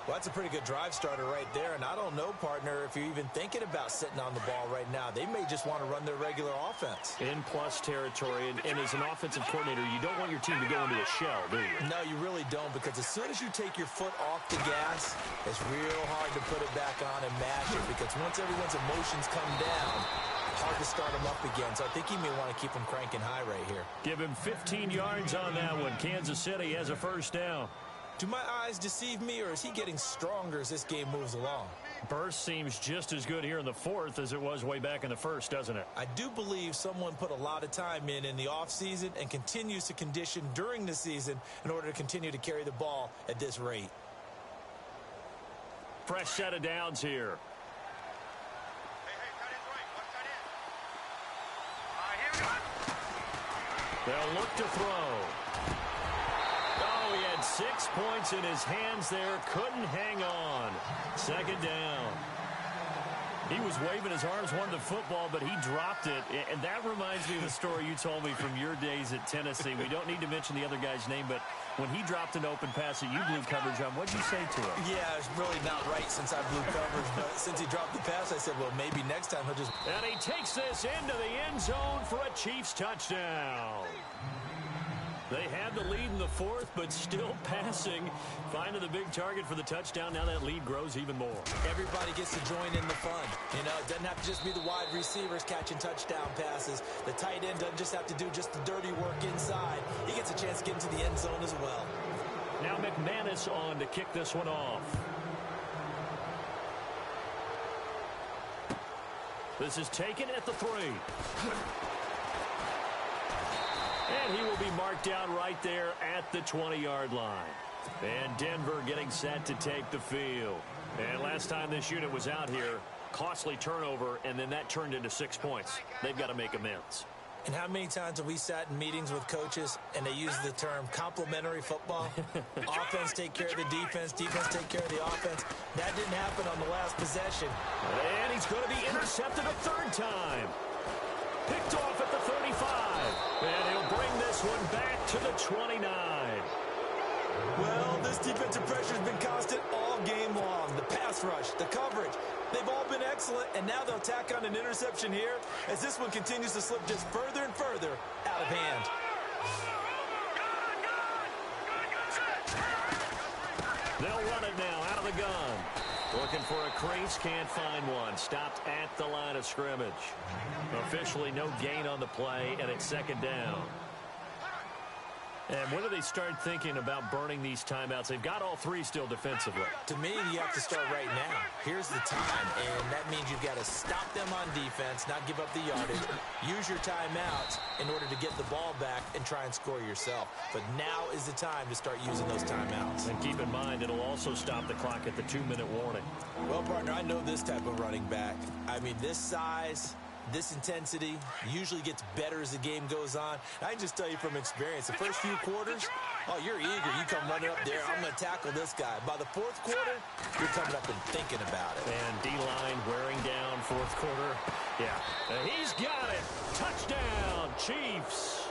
Well, that's a pretty good drive starter right there, and I don't know, partner, if you're even thinking about sitting on the ball right now. They may just want to run their regular offense. In plus territory, and as an offensive coordinator, you don't want your team to go into a shell, do you? No, you really don't, because as soon as you take your foot off the gas, it's real hard to put it back on and mash it, because once everyone's emotions come down, hard to start them up again. So I think he may want to keep them cranking high right here. Give him 15 yards on that one. Kansas City has a first down. Do my eyes deceive me, or is he getting stronger as this game moves along? Burst seems just as good here in the fourth as it was way back in the first, doesn't it? I do believe someone put a lot of time in the offseason and continues to condition during the season in order to continue to carry the ball at this rate. Fresh set of downs here. They'll look to throw. Oh, he had 6 points in his hands there. Couldn't hang on. Second down. He was waving his arms, wanted the football, but he dropped it. And that reminds me of the story you told me from your days at Tennessee. We don't need to mention the other guy's name, but when he dropped an open pass that you blew coverage on, what'd you say to him? Yeah, it's really not right since I blew coverage, but since he dropped the pass, I said, well, maybe next time he'll just... And he takes this into the end zone for a Chiefs touchdown. They had the lead in the fourth, but still passing. Finding the big target for the touchdown. Now that lead grows even more. Everybody gets to join in the fun. You know, it doesn't have to just be the wide receivers catching touchdown passes. The tight end doesn't just have to do just the dirty work inside. He gets a chance to get into the end zone as well. Now McManus on to kick this one off. This is taken at the 3. And he will be marked down right there at the 20-yard line. And Denver getting set to take the field. And last time this unit was out here, costly turnover, and then that turned into 6 points. They've got to make amends. And how many times have we sat in meetings with coaches and they use the term complementary football? Offense take care of the defense, defense take care of the offense. That didn't happen on the last possession. And he's going to be intercepted a third time. Picked off at the 35. And he'll bring this one back to the 29. Well, this defensive pressure has been constant all game long. The pass rush, the coverage, they've all been excellent, and now they'll tack on an interception here as this one continues to slip just further and further out of hand. They'll run it now out of the gun. Looking for a crease, can't find one. Stopped at the line of scrimmage. Officially no gain on the play, and it's second down. And when do they start thinking about burning these timeouts? They've got all 3 still defensively. To me, you have to start right now. Here's the time, and that means you've got to stop them on defense, not give up the yardage. Use your timeouts in order to get the ball back and try and score yourself. But now is the time to start using those timeouts. And keep in mind, it'll also stop the clock at the 2-minute warning. Well, partner, I know this type of running back. I mean, this size, this intensity usually gets better as the game goes on. I can just tell you from experience, the first few quarters, oh, you're eager. You come running up there, I'm going to tackle this guy. By the fourth quarter, you're coming up and thinking about it. And D-line wearing down fourth quarter. Yeah, he's got it. Touchdown, Chiefs.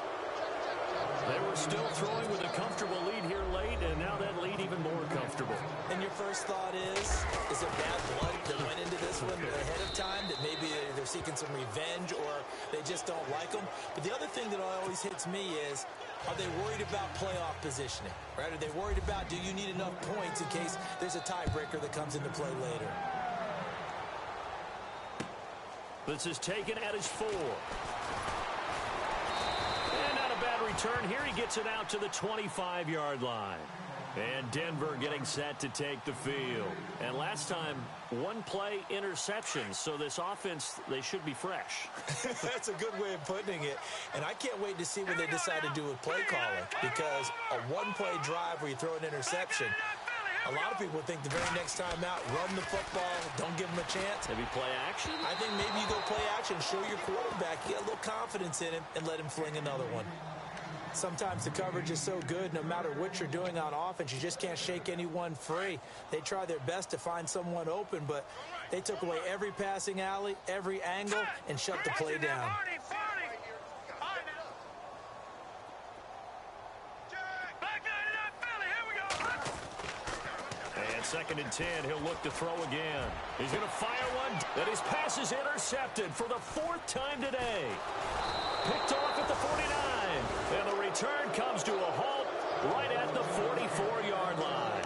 They were still throwing with a comfortable lead here late, and now that lead even more comfortable. And your first thought is it bad blood that went into this one ahead of time, that maybe they're seeking some revenge or they just don't like them? But the other thing that always hits me is, are they worried about playoff positioning? Right? Are they worried about, do you need enough points in case there's a tiebreaker that comes into play later? This is taken at his 4. Bad return here. He gets it out to the 25-yard line. And Denver getting set to take the field. And last time, 1-play interception. So this offense, they should be fresh. That's a good way of putting it. And I can't wait to see what they decide to do with play calling. Because a 1-play drive where you throw an interception, a lot of people think the very next time out, run the football, don't give them a chance. Maybe play action? I think maybe you go play action, show your quarterback, get a little confidence in him, and let him fling another one. Sometimes the coverage is so good, no matter what you're doing on offense, you just can't shake anyone free. They try their best to find someone open, but they took away every passing alley, every angle, and shut the play down. 2nd and 10. He'll look to throw again. He's going to fire one. And his pass is intercepted for the 4th time today. Picked off at the 49. And the return comes to a halt right at the 44-yard line.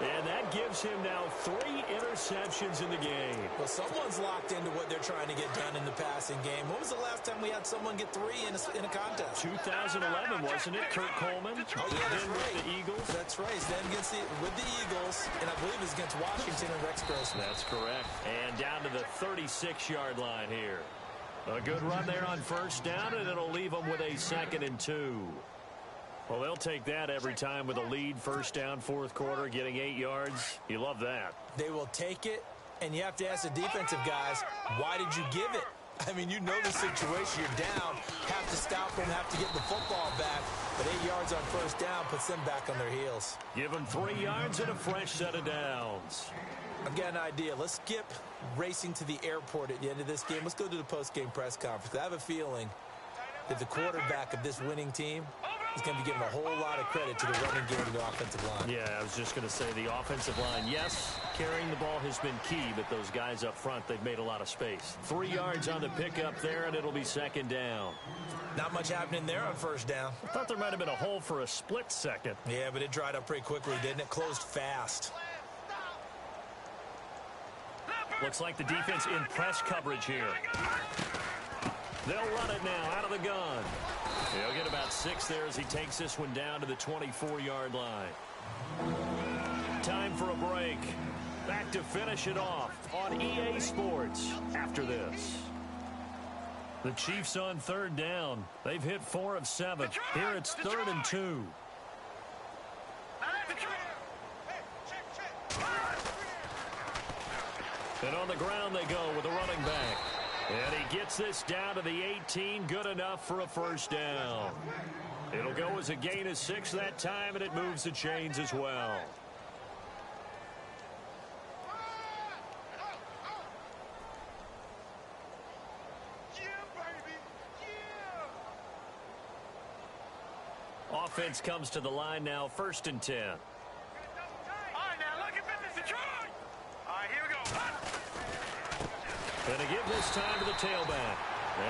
And that gives him now 3 interceptions in the game. Well, someone's locked into what they're trying to get done in the passing game. When was the last time we had someone get 3 in a contest? 2011, wasn't it? Kurt Coleman. Oh, yeah, that's right. With the Eagles. That's right. Then with the Eagles, and I believe it's against Washington and Rex Grossman. That's correct. And down to the 36-yard line here. A good run there on 1st down, and it'll leave them with a 2nd and 2. Well, they'll take that every time with a lead. 1st down, 4th quarter, getting 8 yards. You love that. They will take it, and you have to ask the defensive guys, why did you give it? I mean, you know the situation. You're down, have to stop them, have to get the football back. But 8 yards on 1st down puts them back on their heels. Give them 3 yards and a fresh set of downs. I've got an idea. Let's skip racing to the airport at the end of this game. Let's go to the post-game press conference. I have a feeling that the quarterback of this winning team is going to be giving a whole lot of credit to the running game and the offensive line. Yeah, I was just going to say the offensive line, yes, carrying the ball has been key, but those guys up front, they've made a lot of space. 3 yards on the pickup there, and it'll be 2nd down. Not much happening there on 1st down. I thought there might have been a hole for a split second. Yeah, but it dried up pretty quickly, didn't it? Closed fast. Looks like the defense in press coverage here. They'll run it now out of the gun. He'll get about 6 there as he takes this one down to the 24-yard line. Time for a break. Back to finish it off on EA Sports after this. The Chiefs on 3rd down. They've hit 4 of 7. Here it's 3rd and 2. And on the ground they go with a running back. And he gets this down to the 18, good enough for a 1st down. It'll go as a gain of 6 that time, and it moves the chains as well. Offense comes to the line now, 1st and 10. And to give this time to the tailback.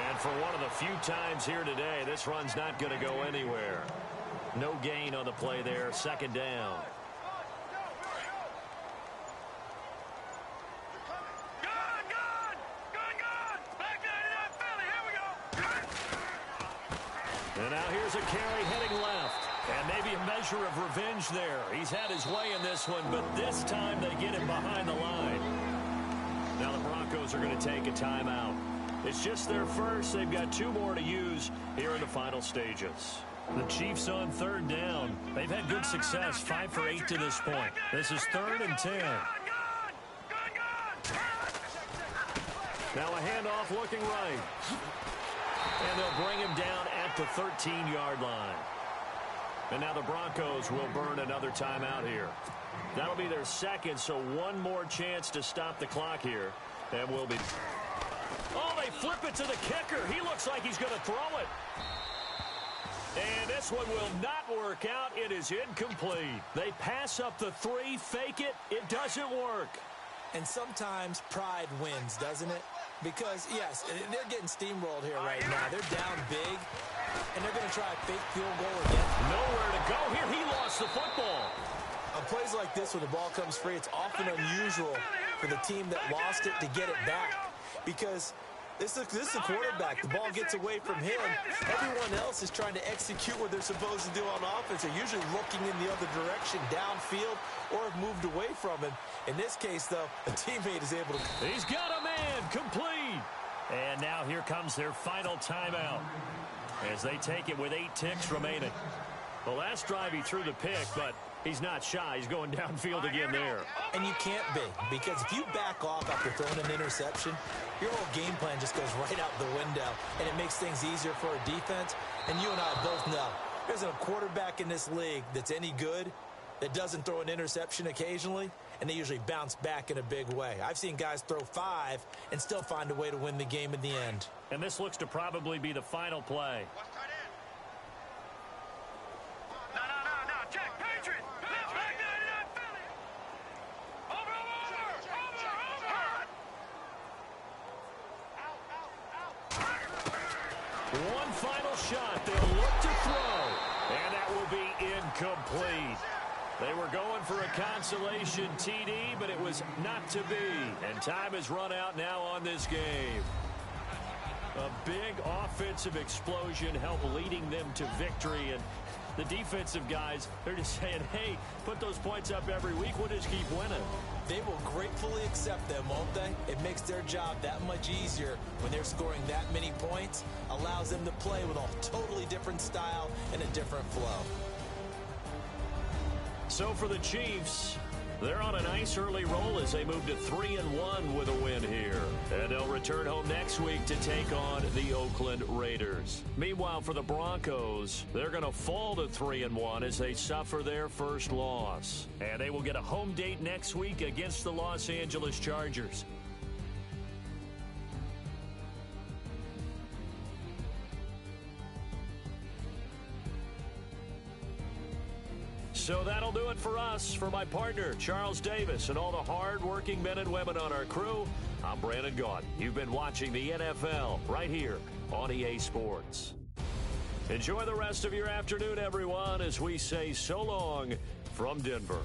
And for one of the few times here today, this run's not going to go anywhere. No gain on the play there, 2nd down. And now here's a carry heading left. And maybe a measure of revenge there. He's had his way in this one, but this time they get him behind the line. Now the Broncos are going to take a timeout. It's just their first. They've got 2 more to use here in the final stages. The Chiefs on 3rd down. They've had good success, 5 for 8 to this point. This is 3rd and 10. Now a handoff looking right. And they'll bring him down at the 13-yard line. And now the Broncos will burn another timeout here. That'll be their 2nd, so 1 more chance to stop the clock here. And we'll be... Oh, they flip it to the kicker. He looks like he's going to throw it. And this one will not work out. It is incomplete. They pass up the 3, fake it. It doesn't work. And sometimes pride wins, doesn't it? Because, yes, they're getting steamrolled here right now. They're down big, and they're going to try a fake field goal again. Nowhere to go here. He lost the football. On plays like this, when the ball comes free, it's often unusual for the team that lost it to get it back. Because this is the quarterback. The ball gets away from him. Everyone else is trying to execute what they're supposed to do on offense. They're usually looking in the other direction, downfield, or have moved away from him. In this case, though, a teammate is able to... He's got a man, complete. And now here comes their final timeout as they take it with 8 ticks remaining. The last drive he threw the pick, but he's not shy. He's going downfield again there. And you can't be, because if you back off after throwing an interception, your whole game plan just goes right out the window, and it makes things easier for a defense. And you and I both know there's a quarterback in this league that's any good that doesn't throw an interception occasionally, and they usually bounce back in a big way. I've seen guys throw 5 and still find a way to win the game in the end. And this looks to probably be the final play. One final shot. They'll look to throw. And that will be incomplete. They were going for a consolation TD, but it was not to be. And time has run out now on this game. A big offensive explosion helped leading them to victory. And the defensive guys, they're just saying, hey, put those points up every week. We'll just keep winning. They will gratefully accept them, won't they? It makes their job that much easier when they're scoring that many points. Allows them to play with a totally different style and a different flow. So for the Chiefs, they're on a nice early roll as they move to 3-1 with a win here. And they'll return home next week to take on the Oakland Raiders. Meanwhile, for the Broncos, they're going to fall to 3-1 as they suffer their first loss. And they will get a home date next week against the Los Angeles Chargers. So that'll do it for us. For my partner, Charles Davis, and all the hard-working men and women on our crew, I'm Brandon Gaudin. You've been watching the NFL right here on EA Sports. Enjoy the rest of your afternoon, everyone, as we say so long from Denver.